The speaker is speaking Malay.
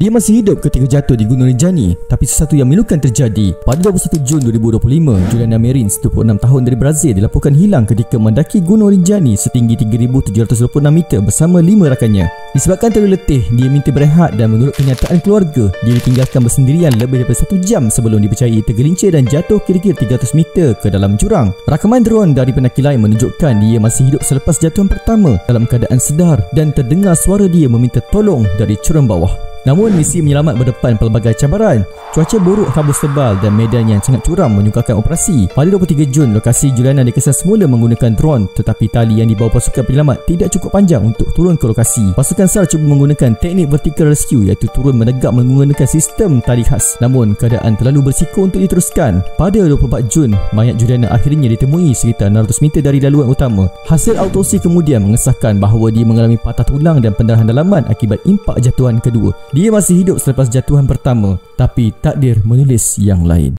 Dia masih hidup ketika jatuh di Gunung Rinjani, tapi sesuatu yang memilukan terjadi. Pada 21 Jun 2025, Juliana Marins, 26 tahun dari Brazil, dilaporkan hilang ketika mendaki Gunung Rinjani setinggi 3,726 meter bersama 5 rakannya. Disebabkan terlalu letih, dia minta berehat dan menurut kenyataan keluarga, dia ditinggalkan bersendirian lebih daripada 1 jam sebelum dipercayai tergelincir dan jatuh kira-kira 300 meter ke dalam jurang. Rakaman drone dari pendaki lain menunjukkan dia masih hidup selepas jatuhan pertama dalam keadaan sedar dan terdengar suara dia meminta tolong dari jurang bawah. Namun misi menyelamat berdepan pelbagai cabaran. Cuaca buruk, kabut tebal dan medan yang sangat curam menyukarkan operasi. Pada 23 Jun, lokasi Juliana dikesan semula menggunakan drone, tetapi tali yang dibawa pasukan penyelamat tidak cukup panjang untuk turun ke lokasi. Pasukan SAR cuba menggunakan teknik vertical rescue, iaitu turun menegak menggunakan sistem tali khas. Namun keadaan terlalu berisiko untuk diteruskan. Pada 24 Jun, mayat Juliana akhirnya ditemui sekitar 600 meter dari laluan utama. Hasil autopsi kemudian mengesahkan bahawa dia mengalami patah tulang dan pendarahan dalaman akibat impak jatuhan kedua. Dia masih hidup selepas jatuhan pertama, tapi takdir menulis yang lain.